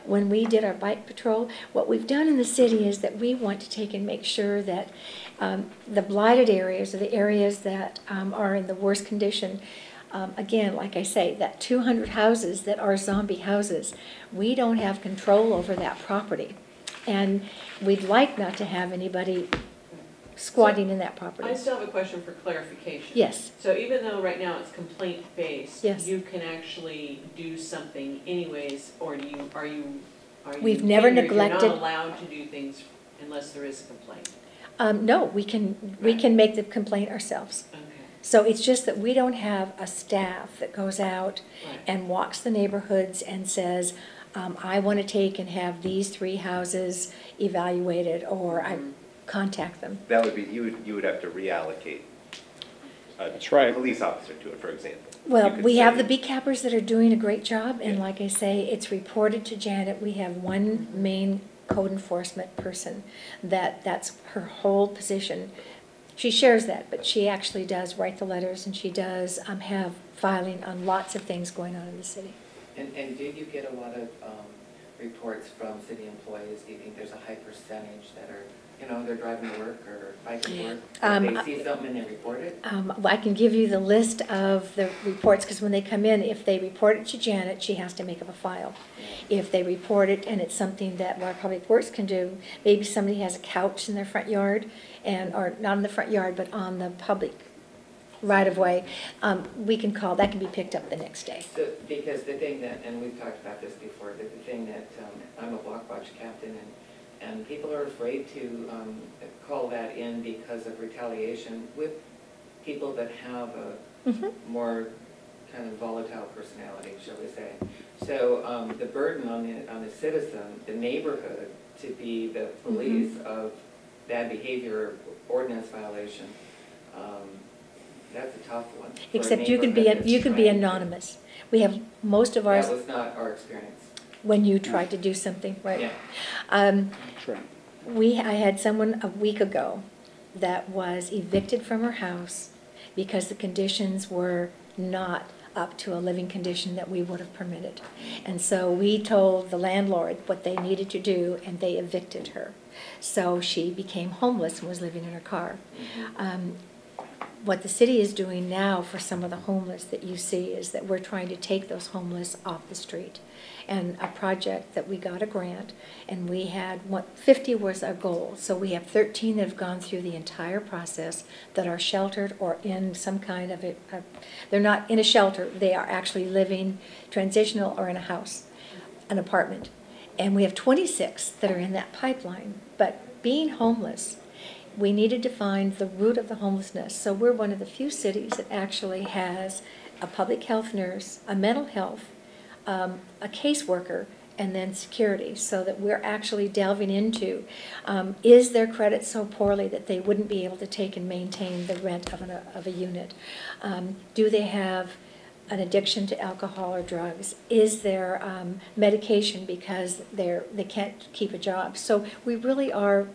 when we did our bike patrol, what we've done in the city is that we want to take and make sure that the blighted areas, or the areas that are in the worst condition, again, like I say, that 200 houses that are zombie houses, we don't have control over that property. And we'd like not to have anybody squatting in that property. I still have a question for clarification. Yes. So even though right now it's complaint-based, Yes. you can actually do something anyways, or are you We've never hindered? neglected- You're not allowed to do things unless there is a complaint? No, we can make the complaint ourselves. Okay. So it's just that we don't have a staff that goes out Right. and walks the neighborhoods and says, I want to take and have these 3 houses evaluated, or I contact them. That would be, you would have to reallocate a That's right. police officer to it, for example. Well, You could we have say- the bee cappers that are doing a great job, and Yeah. like I say, it's reported to Janet. We have one main code enforcement person that's her whole position. She shares that, but she actually does write the letters, and she does have filing on lots of things going on in the city. And do you get a lot of reports from city employees? Do you think there's a high percentage that are, they're driving to work or biking to work? They see something and they report it? I can give you the list of the reports, because when they come in, if they report it to Janet, she has to make up a file. If they report it and it's something that our public works can do, maybe somebody has a couch in their front yard, or not in the front yard, but on the public right-of-way, we can call, that can be picked up the next day. So, because the thing that, and we've talked about this before, that the thing that, I'm a block watch captain, and people are afraid to call that in because of retaliation with people that have a more kind of volatile personality, shall we say. So the burden on the citizen, the neighborhood, to be the police of bad behavior, ordinance violation, that's a tough one. for a Except you can neighborhood that's be trying to- anonymous. We have most of ours, That was not our experience. when you try to do something, right? Yeah. That's right. I had someone a week ago that was evicted from her house because the conditions were not up to a living condition that we would have permitted. And so we told the landlord what they needed to do, and they evicted her. So she became homeless and was living in her car. What the city is doing now for some of the homeless that you see is that we're trying to take those homeless off the street. And a project that we got a grant, and we had 50 was our goal. So we have 13 that have gone through the entire process that are sheltered or in some kind of they're not in a shelter, they are actually living transitional or in a house, an apartment. And we have 26 that are in that pipeline. But being homeless, we needed to find the root of the homelessness. So we're one of the few cities that actually has a public health nurse, a mental health, a caseworker, and then security, so that we're actually delving into, is their credit so poorly that they wouldn't be able to take and maintain the rent of a unit? Do they have an addiction to alcohol or drugs? Is there medication because they can't keep a job? So we really are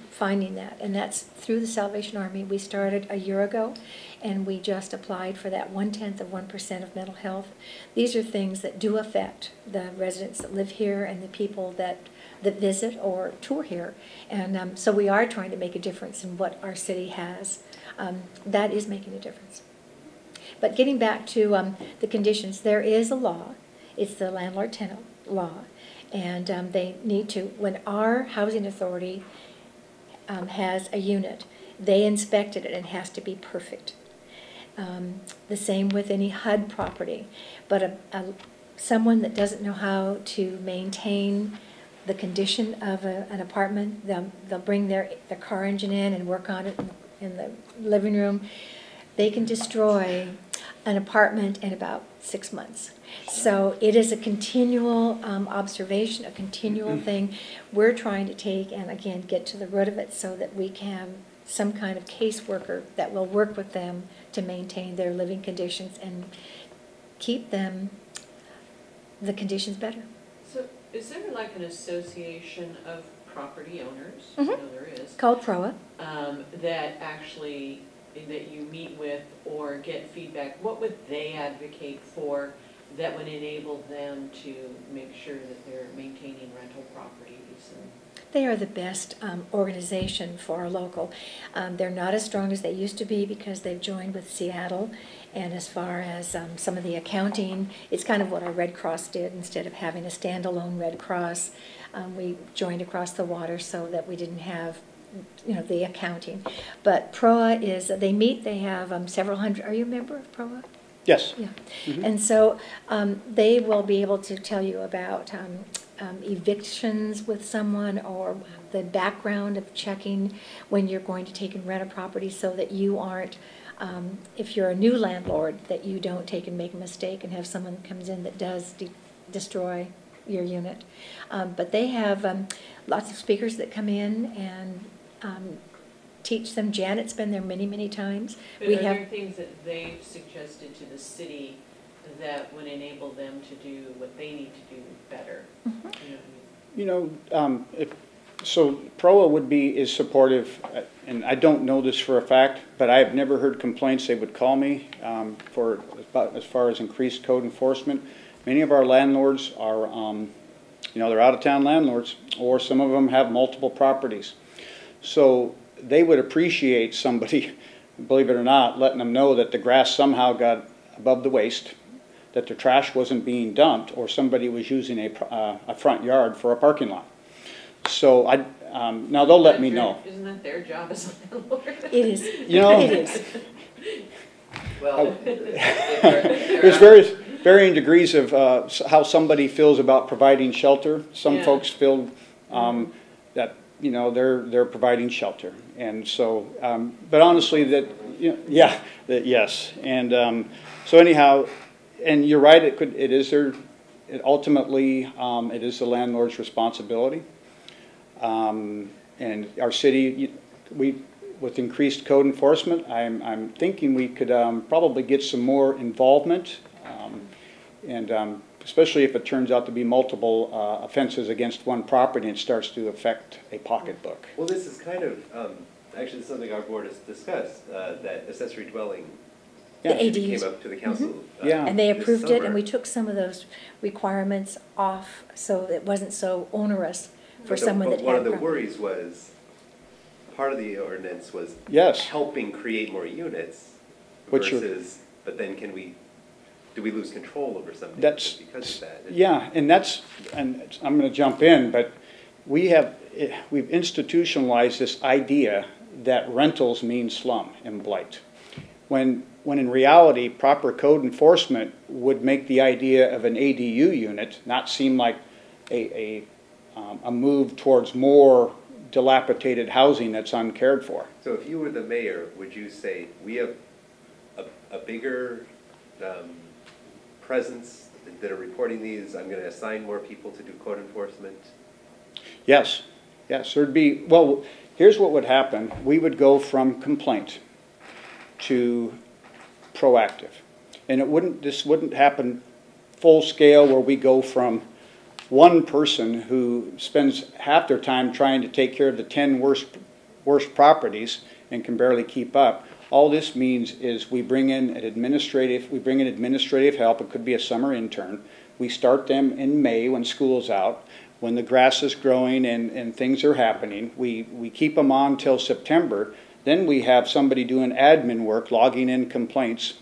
finding that, and that's through the Salvation Army. We started a year ago, and we just applied for that 1/10% of mental health. These are things that do affect the residents that live here and the people that visit or tour here, and so we are trying to make a difference in what our city has. That is making a difference. But getting back to the conditions, there is a law. It's the landlord-tenant law, and they need to, when our housing authority has a unit, they inspected it and it has to be perfect. The same with any HUD property. But someone that doesn't know how to maintain the condition of an apartment, they'll bring their car engine in and work on it in the living room. They can destroy an apartment in about 6 months. So it is a continual observation, a continual thing. We're trying to take and, again, get to the root of it so that we can have some kind of caseworker that will work with them to maintain their living conditions and keep the conditions better. So is there like an association of property owners? Mhm. I know there is. Called PROA. That actually, that you meet with or get feedback? What would they advocate for that would enable them to make sure that they're maintaining rental properties? They are the best organization for our local. They're not as strong as they used to be because they've joined with Seattle. And as far as some of the accounting, it's kind of what our Red Cross did. Instead of having a standalone Red Cross, we joined across the water so that we didn't have the accounting. But PROA is, they meet, they have several hundred, are you a member of PROA? Yes. Yeah. And so they will be able to tell you about evictions with someone, or the background of checking when you're going to take and rent a property, so that you aren't, if you're a new landlord, that you don't take and make a mistake and have someone comes in that does destroy your unit. But they have lots of speakers that come in and teach them. Janet's been there many, many times. But are there things that they've suggested to the city that would enable them to do what they need to do better? So PROA is supportive, and I don't know this for a fact, but I've never heard complaints they would call me as far as increased code enforcement. Many of our landlords are, they're out-of-town landlords, or some of them have multiple properties. So they would appreciate somebody, believe it or not, letting them know that the grass somehow got above the waist, that the trash wasn't being dumped, or somebody was using a front yard for a parking lot. So now they'll let me know. Isn't that their job as a landlord? It is. It is. Well, there's varying degrees of how somebody feels about providing shelter. Some folks feel that they're providing shelter, and so but honestly yes, and so anyhow, and you're right, ultimately it is the landlord's responsibility, and our city, with increased code enforcement, I'm thinking we could probably get some more involvement, and especially if it turns out to be multiple offenses against one property and it starts to affect a pocketbook. Well, this is kind of, actually this is something our board has discussed, that accessory dwelling The ADUs. came up to the council. And they this approved it, summer. and we took some of those requirements off, so it wasn't so onerous for someone that had. One of the worries was, part of the ordinance was helping create more units versus, but then do we lose control over something because of that? Yeah, and I'm going to jump in, but we've institutionalized this idea that rentals mean slum and blight, when in reality proper code enforcement would make the idea of an ADU unit not seem like a move towards more dilapidated housing that's uncared for. So if you were the mayor, would you say we have a bigger presence that are reporting these? I'm going to assign more people to do code enforcement? Yes, there'd be, well, here's what would happen. We would go from complaint to proactive. And this wouldn't happen full scale where we go from one person who spends half their time trying to take care of the 10 worst properties and can barely keep up. All this means is we bring in administrative help. It could be a summer intern. We start them in May when school's out, when the grass is growing and things are happening. We keep them on till September. Then we have somebody doing admin work, logging in complaints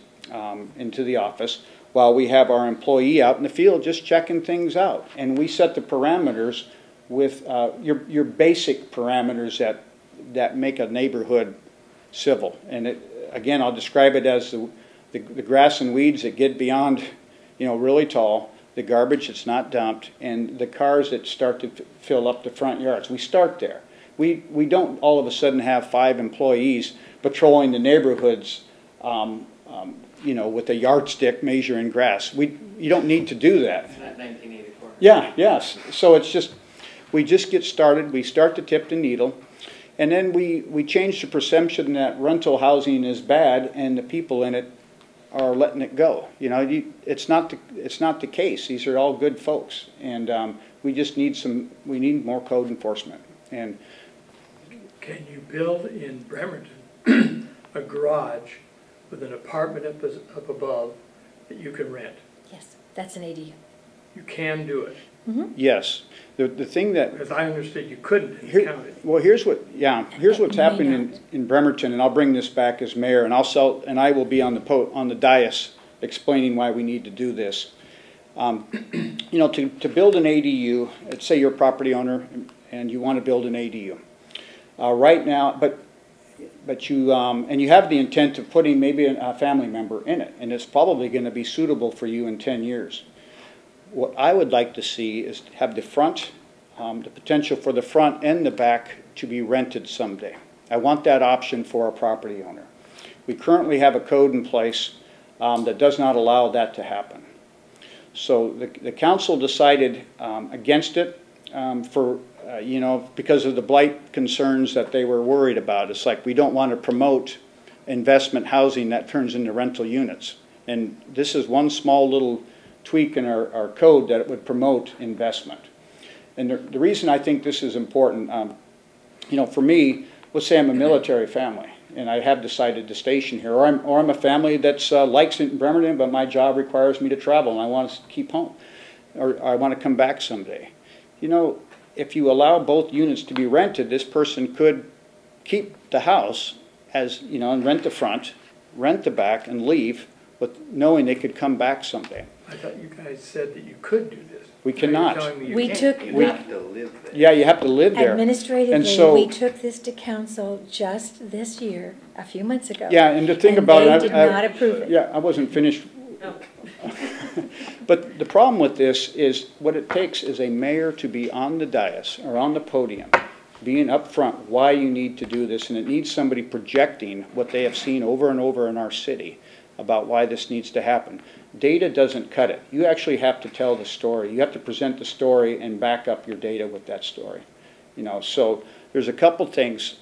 into the office, while we have our employee out in the field just checking things out. And we set the parameters with your basic parameters that make a neighborhood civil. And again, I'll describe it as the grass and weeds that get beyond, really tall, the garbage that's not dumped, and the cars that start to fill up the front yards. We start there. We don't all of a sudden have 5 employees patrolling the neighborhoods, with a yardstick measuring grass. You don't need to do that. It's not 1984. Yeah, yes. So we just get started. We start to tip the needle. And then we change the perception that rental housing is bad and the people in it are letting it go. It's not the case. These are all good folks, and we just need more code enforcement. And can you build in Bremerton a garage with an apartment up above that you can rent? Yes, that's an ADU. You can do it. Mm-hmm. Yes. The thing that, because I understood you couldn't in the county. well, here's what's happening in Bremerton, and I'll bring this back as mayor, and I will be on the dais explaining why we need to do this. To build an ADU, let's say you're a property owner and you want to build an ADU. Right now, but you, and you have the intent of putting maybe a family member in it, and it's probably going to be suitable for you in 10 years. What I would like to see is have the front, the potential for the front and the back to be rented someday. I want that option for a property owner. We currently have a code in place that does not allow that to happen. So the council decided against it for, you know, because of the blight concerns that they were worried about. It's like we don't want to promote investment housing that turns into rental units. And this is one small little tweak in our code that it would promote investment. And the reason I think this is important, you know, for me, let's say I'm a military family and I have decided to station here, or I'm a family that's likes it in Bremerton, but my job requires me to travel and I want to keep home, or I want to come back someday. You know, if you allow both units to be rented, this person could keep the house as, you know, and rent the front, rent the back, and leave, with knowing they could come back someday. I thought you guys said that you could do this. We cannot. Now you're telling me you We can't. took, You we, have to live there. Yeah, you have to live there. administratively, And so- we took this to council just this year, a few months ago. Yeah, and the thing and about they it, did not approve it. Yeah, I wasn't finished. No. But the problem with this is what it takes is a mayor to be on the dais or on the podium, being upfront why you need to do this, and it needs somebody projecting what they have seen over and over in our city about why this needs to happen. Data doesn't cut it. You actually have to tell the story. You have to present the story and back up your data with that story. You know, so there's a couple things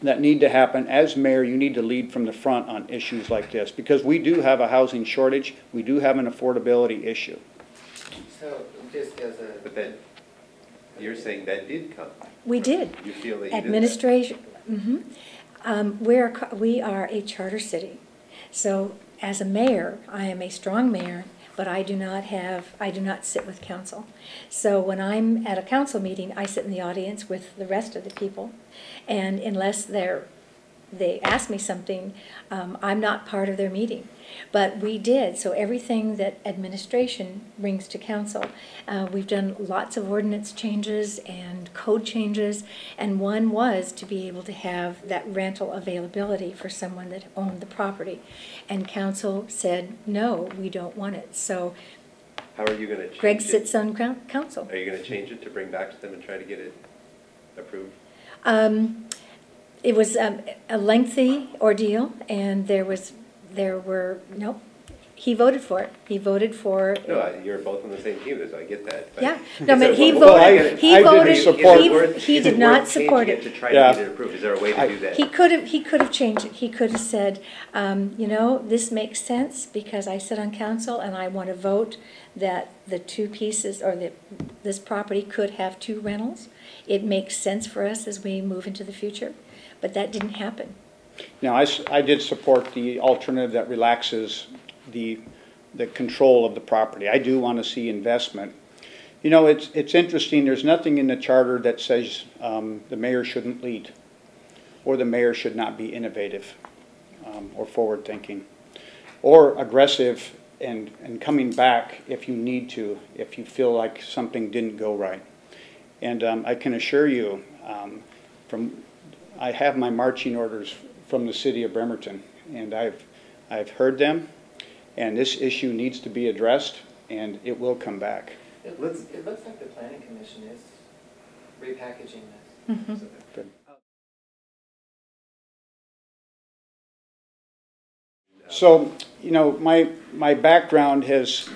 that need to happen. As mayor, you need to lead from the front on issues like this, because we do have a housing shortage. We do have an affordability issue. So just as a, But then, you're saying that did come. We did. You feel that you did that? Administration, we are a charter city. So as a mayor, I am a strong mayor, but I do not sit with council. So when I'm at a council meeting, I sit in the audience with the rest of the people. And unless they ask me something, I'm not part of their meeting. But we did, so everything that administration brings to council, we've done lots of ordinance changes and code changes, and one was to be able to have that rental availability for someone that owned the property. And council said, no, we don't want it. So How are you going to change it? Greg sits on council. Are you going to change it to bring back to them and try to get it approved? It was a lengthy ordeal, and he voted for it. He voted for. No, you're both on the same team, so I get that. But Yeah, is no, there- but he Well, I voted, didn't support- he did not support Is it worth changing it it. to try Yeah. to get it approved? Is there a way to do that? He could have changed it. He could have said, you know, this makes sense because I sit on council and I want to vote that the two pieces, or this property could have two rentals. It makes sense for us as we move into the future, but that didn't happen. Now, I did support the alternative that relaxes the control of the property. I do want to see investment. You know, it's interesting. There's nothing in the charter that says the mayor shouldn't lead, or the mayor should not be innovative, or forward-thinking, or aggressive and coming back if you need to, if you feel like something didn't go right. And I can assure you, I have my marching orders from the city of Bremerton, and I've heard them, and this issue needs to be addressed, and it will come back. it looks like the planning commission is repackaging this. Good. So, you know, my background has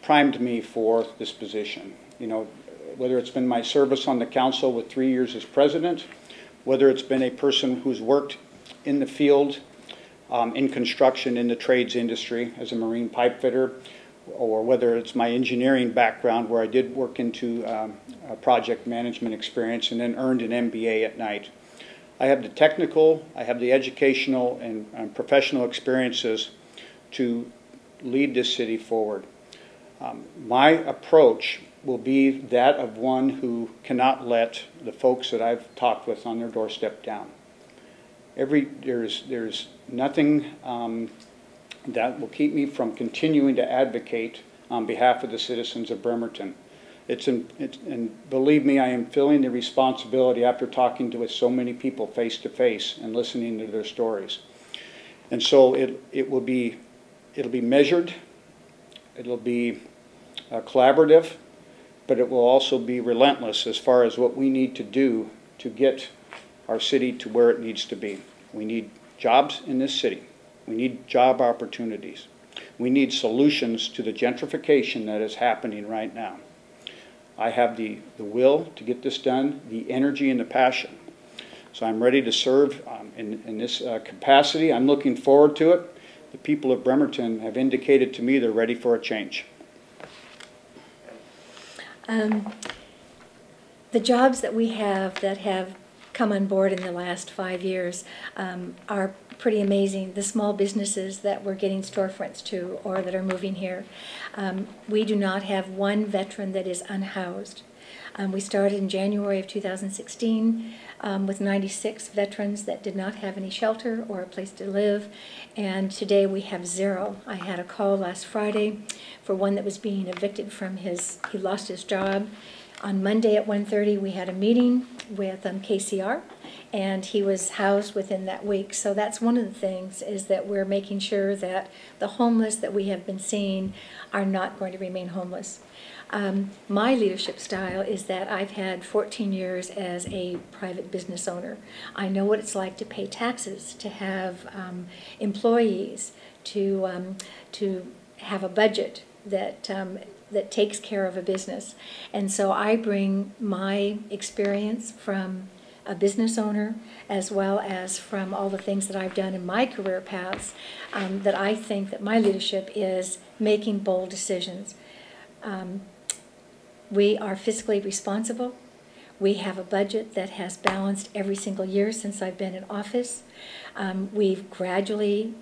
primed me for this position. You know, whether it's been my service on the council with 3 years as president, whether it's been a person who's worked in the field, in construction, in the trades industry as a marine pipe fitter, or whether it's my engineering background where I did work into a project management experience and then earned an MBA at night. I have the technical, I have the educational and professional experiences to lead this city forward. My approach will be that of one who cannot let the folks that I've talked with on their doorstep down. There's nothing that will keep me from continuing to advocate on behalf of the citizens of Bremerton. And believe me, I am feeling the responsibility after talking with so many people face to face and listening to their stories. And so it'll be measured, it'll be collaborative, but it will also be relentless as far as what we need to do to get our city to where it needs to be. We need jobs in this city. We need job opportunities. We need solutions to the gentrification that is happening right now. I have the will to get this done, the energy and the passion. So I'm ready to serve in this capacity. I'm looking forward to it. The people of Bremerton have indicated to me they're ready for a change. The jobs that we have that have come on board in the last 5 years are pretty amazing. The small businesses that we're getting storefronts to or that are moving here. We do not have one veteran that is unhoused. We started in January of 2016 with 96 veterans that did not have any shelter or a place to live, and today we have 0. I had a call last Friday for one that was being evicted from he lost his job. On Monday at 1:30 we had a meeting with KCR, and he was housed within that week. So that's one of the things, is that we're making sure that the homeless that we have been seeing are not going to remain homeless. My leadership style is that I've had 14 years as a private business owner. I know what it's like to pay taxes, to have employees, to have a budget that takes care of a business. And so I bring my experience from a business owner, as well as from all the things that I've done in my career paths, that I think that my leadership is making bold decisions. We are fiscally responsible. We have a budget that has balanced every single year since I've been in office. We've gradually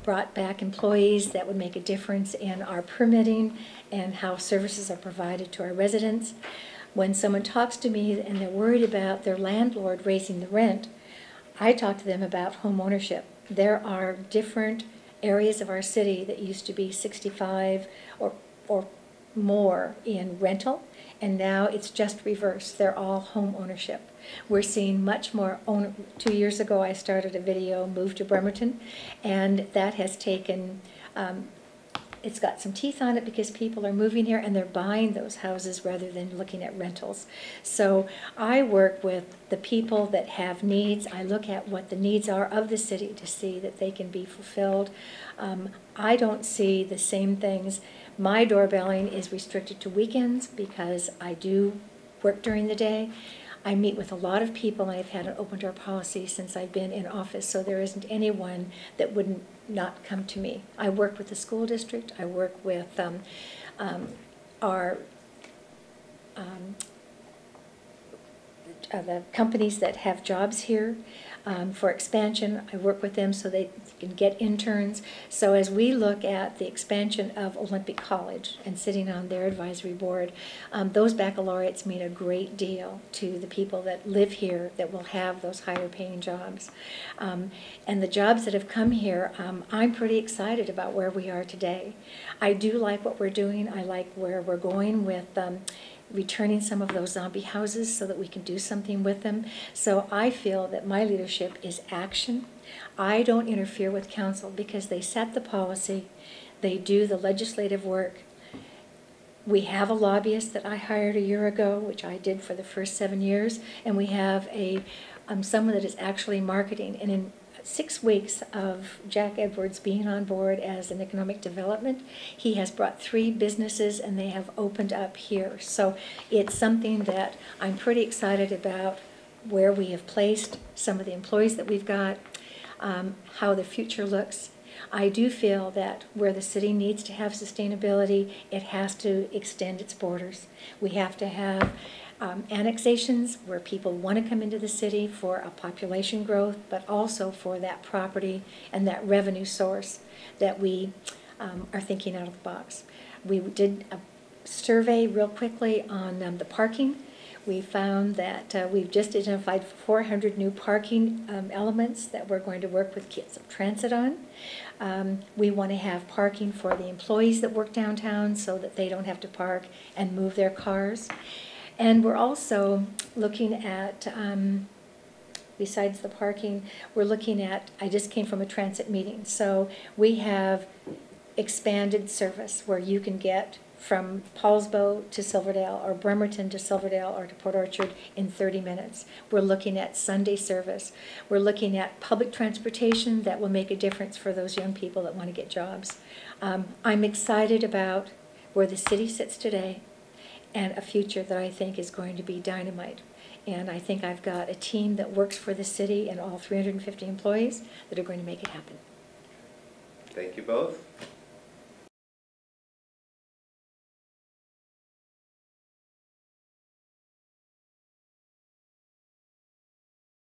brought back employees that would make a difference in our permitting and how services are provided to our residents. When someone talks to me and they're worried about their landlord raising the rent, I talk to them about home ownership. There are different areas of our city that used to be 65 or more in rental, and now it's just reverse. They're all home ownership. We're seeing much more 2 years ago I started a video, Move to Bremerton, and that has taken, it's got some teeth on it because people are moving here and they're buying those houses rather than looking at rentals. So I work with the people that have needs. I look at what the needs are of the city to see that they can be fulfilled. I don't see the same things. My doorbelling is restricted to weekends because I do work during the day. I meet with a lot of people, and I've had an open door policy since I've been in office, so there isn't anyone that wouldn't not come to me. I work with the school district. I work with the companies that have jobs here for expansion. I work with them so they can get interns. So as we look at the expansion of Olympic College and sitting on their advisory board, those baccalaureates mean a great deal to the people that live here that will have those higher paying jobs. And the jobs that have come here, I'm pretty excited about where we are today. I do like what we're doing. I like where we're going with returning some of those zombie houses so that we can do something with them. So I feel that my leadership is action. I don't interfere with council because they set the policy, they do the legislative work. We have a lobbyist that I hired a year ago, which I did for the first 7 years, and we have a someone that is actually marketing. And in 6 weeks of Jack Edwards being on board as an economic development, he has brought 3 businesses and they have opened up here. So it's something that I'm pretty excited about, where we have placed some of the employees that we've got, how the future looks. I do feel that where the city needs to have sustainability, it has to extend its borders. We have to have annexations where people want to come into the city for a population growth, but also for that property and that revenue source that we are thinking out of the box. We did a survey real quickly on the parking. We found that we've just identified 400 new parking elements that we're going to work with Kitsap Transit on. We want to have parking for the employees that work downtown so that they don't have to park and move their cars. And we're also looking at, besides the parking, we're looking at, I just came from a transit meeting, so we have expanded service where you can get from Paulsbo to Silverdale or Bremerton to Silverdale or to Port Orchard in 30 minutes. We're looking at Sunday service. We're looking at public transportation that will make a difference for those young people that want to get jobs. I'm excited about where the city sits today and a future that I think is going to be dynamite. And I think I've got a team that works for the city and all 350 employees that are going to make it happen. Thank you both.